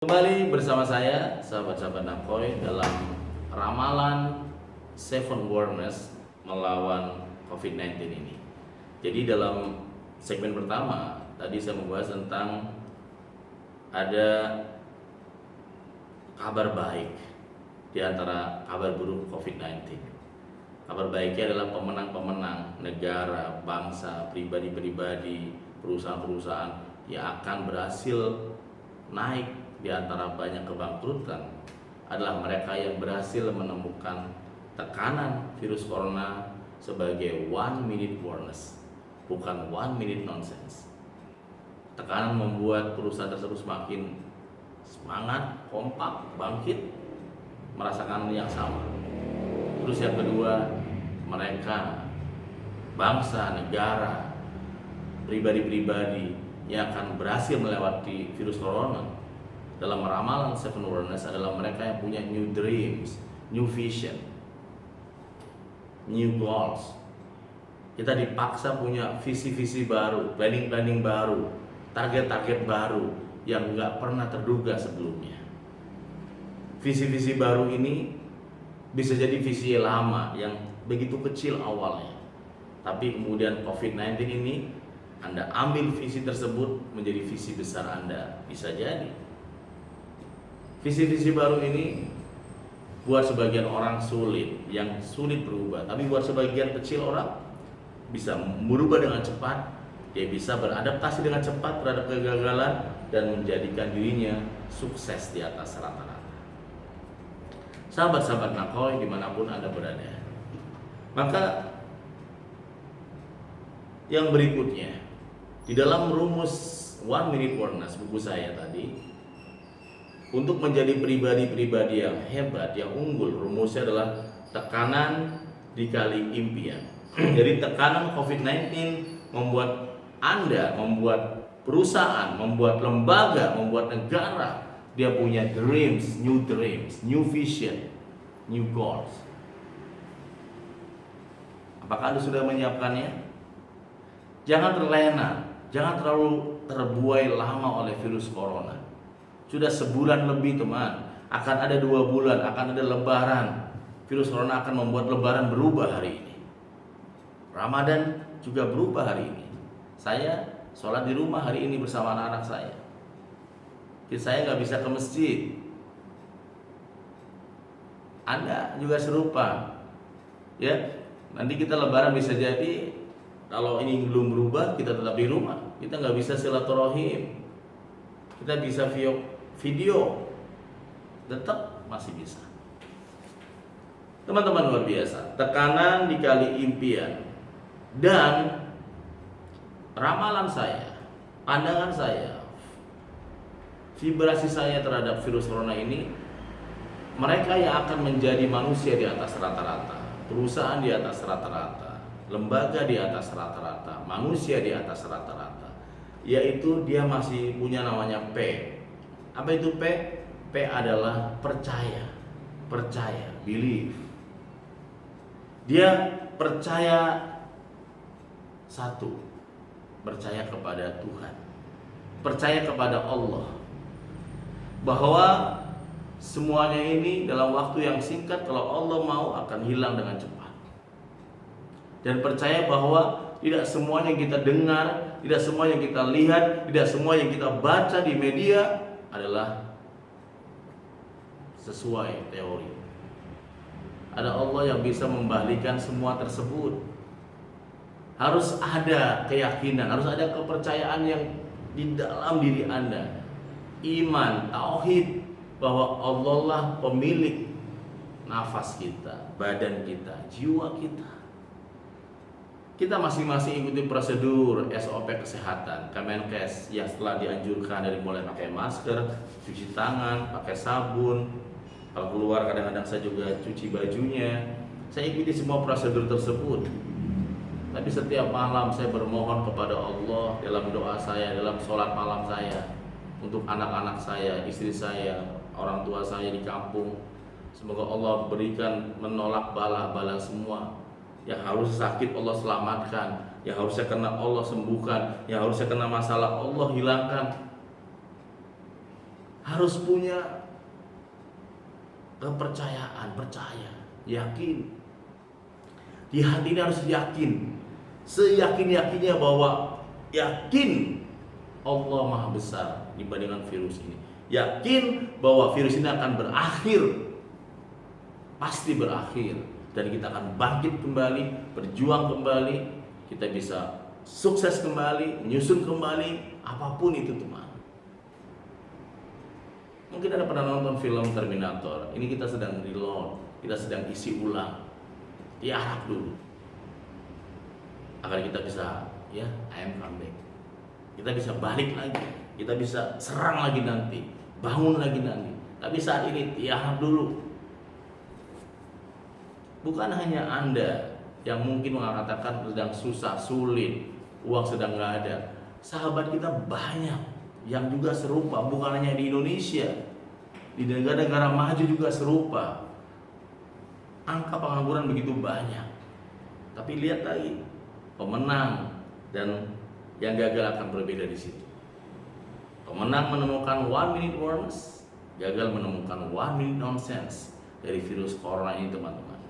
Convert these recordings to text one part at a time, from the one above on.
Kembali bersama saya, sahabat-sahabat Nakoy, dalam ramalan Seven Warners melawan COVID-19 ini. Jadi dalam segmen pertama, tadi saya membahas tentang ada kabar baik di antara kabar buruk COVID-19. Kabar baiknya adalah pemenang-pemenang negara, bangsa, pribadi-pribadi, perusahaan-perusahaan yang akan berhasil naik di antara banyak kebangkrutan adalah mereka yang berhasil menemukan tekanan virus corona sebagai 1 minute warners, bukan 1 minute nonsense. Tekanan membuat perusahaan tersebut semakin semangat, kompak, bangkit, merasakan yang sama. Terus yang kedua, mereka, bangsa, negara, pribadi-pribadi yang akan berhasil melewati virus corona dalam ramalan Seven Warners adalah mereka yang punya new dreams, new vision, new goals. Kita dipaksa punya visi-visi baru, planning-planning baru, target-target baru yang nggak pernah terduga sebelumnya. Visi-visi baru ini bisa jadi visi lama yang begitu kecil awalnya, tapi kemudian COVID-19 ini Anda ambil visi tersebut menjadi visi besar Anda. Bisa jadi visi-visi baru ini buat sebagian orang sulit berubah, tapi buat sebagian kecil orang bisa berubah dengan cepat. Dia bisa beradaptasi dengan cepat terhadap kegagalan dan menjadikan dirinya sukses di atas rata-rata. Sahabat-sahabat Nakoy dimanapun Anda berada, maka yang berikutnya di dalam rumus 1 minute warners buku saya tadi, untuk menjadi pribadi-pribadi yang hebat, yang unggul, rumusnya adalah tekanan dikali impian. Jadi tekanan COVID-19 membuat Anda, membuat perusahaan, membuat lembaga, membuat negara, dia punya dreams, new vision, new goals. Apakah Anda sudah menyiapkannya? Jangan terlena, jangan terlalu terbuai lama oleh virus corona. Sudah sebulan lebih teman, akan ada 2 bulan, akan ada lebaran. Virus corona akan membuat lebaran berubah hari ini. Ramadan juga berubah hari ini. Saya sholat di rumah hari ini bersama anak-anak saya. Saya nggak bisa ke masjid. Anda juga serupa. Ya, nanti kita lebaran bisa jadi kalau ini belum berubah, kita tetap di rumah. Kita nggak bisa silaturahim. Kita bisa video, tetap masih bisa. Teman-teman, luar biasa. Tekanan dikali impian. Dan ramalan saya, pandangan saya, vibrasi saya terhadap virus corona ini, mereka yang akan menjadi manusia di atas rata-rata, perusahaan di atas rata-rata, lembaga di atas rata-rata, manusia di atas rata-rata, yaitu dia masih punya namanya P. Apa itu P? P adalah percaya, believe. Dia percaya satu, percaya kepada Tuhan, percaya kepada Allah, bahwa semuanya ini dalam waktu yang singkat, kalau Allah mau, akan hilang dengan cepat. Dan percaya bahwa tidak semua yang kita dengar, tidak semua yang kita lihat, tidak semua yang kita baca di media adalah sesuai teori. Ada Allah yang bisa membalikan semua tersebut. Harus ada keyakinan, harus ada kepercayaan yang di dalam diri Anda. Iman, tauhid, bahwa Allah lah pemilik nafas kita, badan kita, jiwa kita. Kita masing-masing ikuti prosedur SOP kesehatan Kemenkes yang setelah dianjurkan, dari mulai pakai masker, cuci tangan, pakai sabun. Kalau keluar kadang-kadang saya juga cuci bajunya. Saya ikuti semua prosedur tersebut. Tapi setiap malam saya bermohon kepada Allah dalam doa saya, dalam sholat malam saya, untuk anak-anak saya, istri saya, orang tua saya di kampung. Semoga Allah berikan menolak bala-bala semua. Yang harus sakit Allah selamatkan, yang harusnya kena Allah sembuhkan, yang harusnya kena masalah Allah hilangkan. harus punya kepercayaan, percaya, yakin. Di hati ini harus yakin, seyakin-yakinnya bahwa yakin Allah Maha Besar dibandingkan virus ini. Yakin bahwa virus ini akan berakhir, pasti berakhir, dan kita akan bangkit kembali, berjuang kembali, kita bisa sukses kembali, menyusun kembali, apapun itu teman. Mungkin ada pernah nonton film Terminator. Ini kita sedang reload, kita sedang isi ulang. Diarap dulu agar kita bisa, ya, I am come back. Kita bisa balik lagi, kita bisa serang lagi nanti, bangun lagi nanti. Tapi saat ini diarap dulu. Bukan hanya Anda yang mungkin mengatakan sedang susah, sulit, uang sedang nggak ada. Sahabat kita banyak yang juga serupa, bukan hanya di Indonesia, di negara-negara maju juga serupa. Angka pengangguran begitu banyak. Tapi lihat lagi, pemenang dan yang gagal akan berbeda di situ. Pemenang menemukan 1 minute warnings, gagal menemukan 1 minute nonsense dari virus corona ini teman-teman.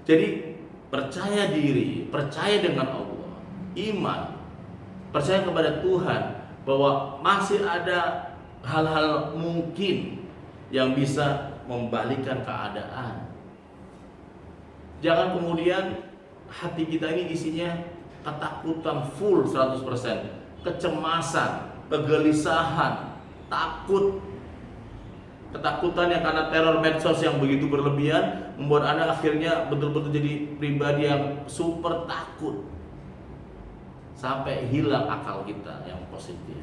Jadi percaya diri, percaya dengan Allah, iman, percaya kepada Tuhan bahwa masih ada hal-hal mungkin yang bisa membalikkan keadaan. Jangan kemudian hati kita ini isinya ketakutan full 100%, kecemasan, kegelisahan, takut. Ketakutan yang karena teror medsos yang begitu berlebihan membuat Anda akhirnya betul-betul jadi pribadi yang super takut. Sampai hilang akal kita yang positif,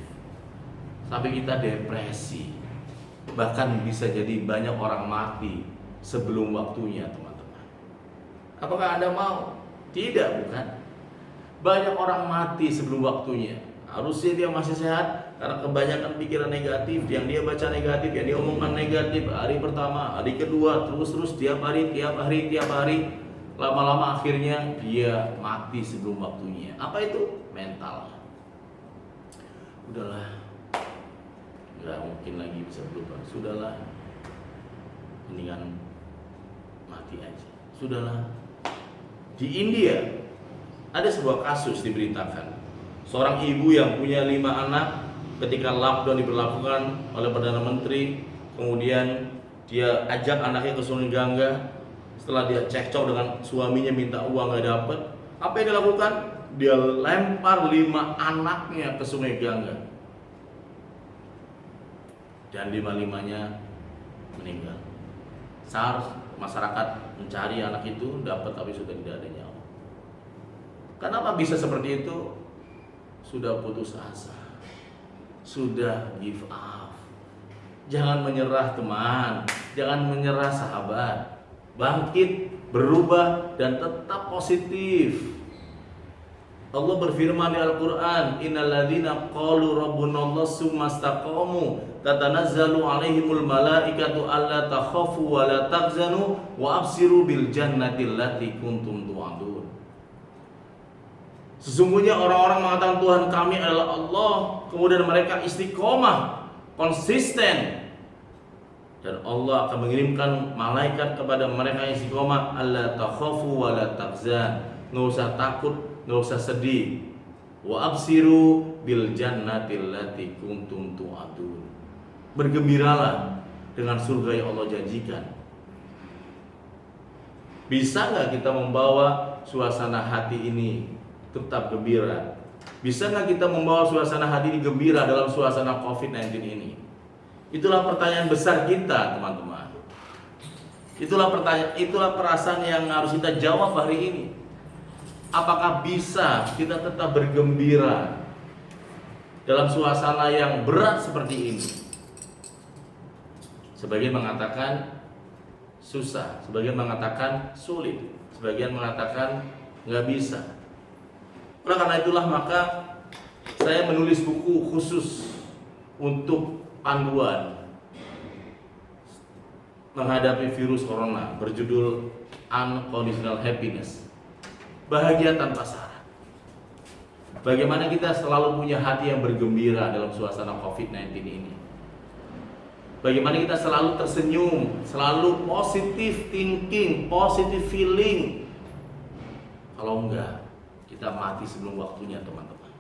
sampai kita depresi, bahkan bisa jadi banyak orang mati sebelum waktunya teman-teman. Apakah Anda mau? Tidak, bukan? Banyak orang mati sebelum waktunya. Harusnya dia masih sehat karena kebanyakan pikiran negatif, yang dia baca negatif, yang dia omongkan negatif. Hari pertama, hari kedua, terus tiap hari, lama-lama akhirnya dia mati sebelum waktunya. Apa itu? Mental. Udahlah, nggak mungkin lagi bisa berubah. Sudahlah, mendingan mati aja. Sudahlah. Di India ada sebuah kasus diberitakan. Seorang ibu yang punya 5 anak, ketika lockdown diberlakukan oleh Perdana Menteri, kemudian dia ajak anaknya ke Sungai Gangga. Setelah dia cekcok dengan suaminya minta uang gak dapet, apa yang dia lakukan? Dia lempar 5 anaknya ke Sungai Gangga, dan 5-5-nya meninggal. SARS, masyarakat mencari anak itu, dapat tapi sudah tidak ada nyawa. Kenapa bisa seperti itu? Sudah putus asa, sudah give up. Jangan menyerah teman, jangan menyerah sahabat. Bangkit, berubah, dan tetap positif. Allah berfirman di Al-Quran, innal ladzina qalu rabbunallahu tsumma istaqamu tatanazzalu alaihimul malaikatu alla takhafu wa la tahzanu wa absiru bil jannati allati kuntum tu'adun. Sesungguhnya orang-orang mengatakan Tuhan kami adalah Allah, kemudian mereka istiqomah, konsisten, dan Allah akan mengirimkan malaikat kepada mereka yang istiqomah, alla takhafu wa la tahzan. Nggak usah takut, nggak usah sedih. Wa absiru bil jannati allati kuntum tu'adun. Bergembiralah dengan surga yang Allah janjikan. Bisa nggak kita membawa suasana hati ini tetap gembira? Bisa nggak kita membawa suasana hati ini gembira dalam suasana COVID-19 ini? Itulah pertanyaan besar kita, teman-teman. Itulah pertanyaan, itulah perasaan yang harus kita jawab hari ini. Apakah bisa kita tetap bergembira dalam suasana yang berat seperti ini? Sebagian mengatakan susah, sebagian mengatakan sulit, sebagian mengatakan nggak bisa. Oleh karena itulah maka saya menulis buku khusus untuk panduan menghadapi virus corona berjudul Unconditional Happiness, bahagia tanpa syarat. Bagaimana kita selalu punya hati yang bergembira dalam suasana COVID-19 ini. Bagaimana kita selalu tersenyum, selalu positive thinking, positive feeling. Kalau enggak, kita mati sebelum waktunya, teman-teman.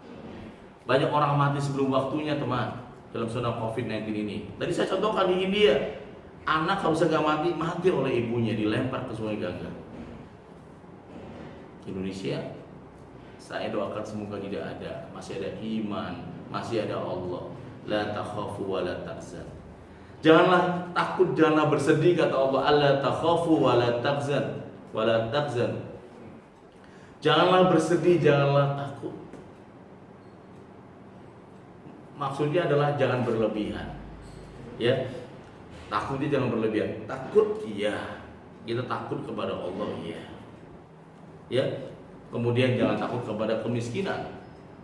Banyak orang mati sebelum waktunya, teman, dalam zona COVID-19 ini. Tadi saya contohkan di India, anak kalau bisa nggak mati oleh ibunya, dilempar ke Sungai Gangga. Indonesia, saya doakan semoga tidak ada, masih ada iman, masih ada Allah. La takhafu wa la tahzan. Janganlah takut, janganlah bersedih, kata Allah. La takhafu wa la tahzan, wa la tahzan. Janganlah bersedih, janganlah takut. Maksudnya adalah jangan berlebihan. Ya. Takutnya jangan berlebihan. Takut iya. Kita takut kepada Allah iya. Ya. Kemudian jangan takut kepada kemiskinan.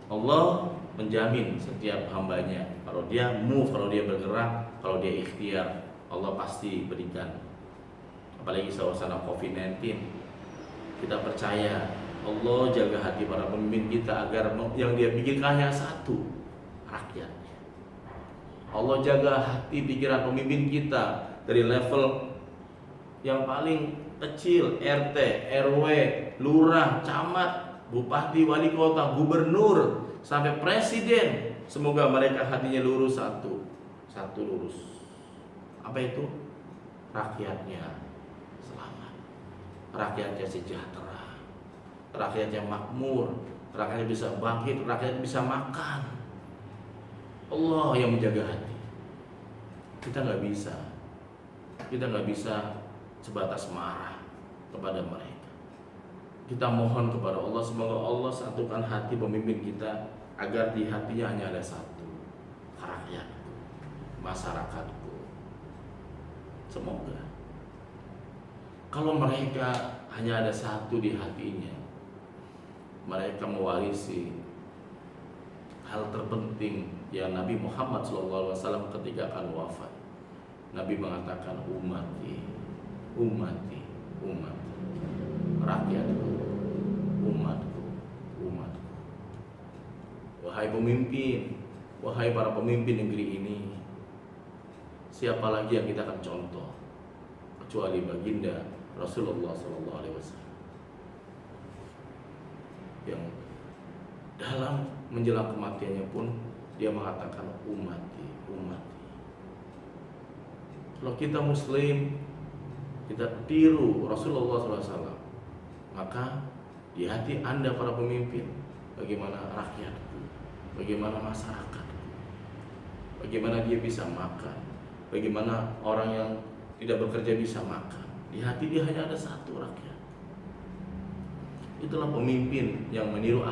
Allah menjamin setiap hambanya, kalau dia move, kalau dia bergerak, kalau dia ikhtiar, Allah pasti berikan. Apalagi suasana COVID-19, kita percaya Allah jaga hati para pemimpin kita agar yang dia bikin hanya satu, rakyatnya. Allah jaga hati pikiran pemimpin kita dari level yang paling kecil, RT, RW, lurah, camat, bupati, wali kota, gubernur, sampai presiden. Semoga mereka hatinya lurus, satu lurus. Apa itu? Rakyatnya selamat, rakyatnya sejahtera, rakyatnya makmur, rakyatnya bisa bangkit, rakyatnya bisa makan. Allah yang menjaga hati. Kita nggak bisa sebatas marah kepada mereka. Kita mohon kepada Allah, semoga Allah satukan hati pemimpin kita agar di hatinya hanya ada satu, rakyatku, masyarakatku. Semoga kalau mereka hanya ada satu di hatinya, mereka mewarisi hal terpenting yang Nabi Muhammad SAW ketika akan wafat. Nabi mengatakan ummati, rakyatku, umatku. Wahai pemimpin, wahai para pemimpin negeri ini, siapa lagi yang kita akan contoh kecuali baginda Rasulullah SAW, yang dalam menjelang kematiannya pun dia mengatakan ummati. Kalau kita Muslim, kita tiru Rasulullah SAW, maka di hati Anda para pemimpin, bagaimana rakyatku, bagaimana masyarakatku, bagaimana dia bisa makan, bagaimana orang yang tidak bekerja bisa makan. Di hati dia hanya ada satu, rakyat. Itulah pemimpin yang meniru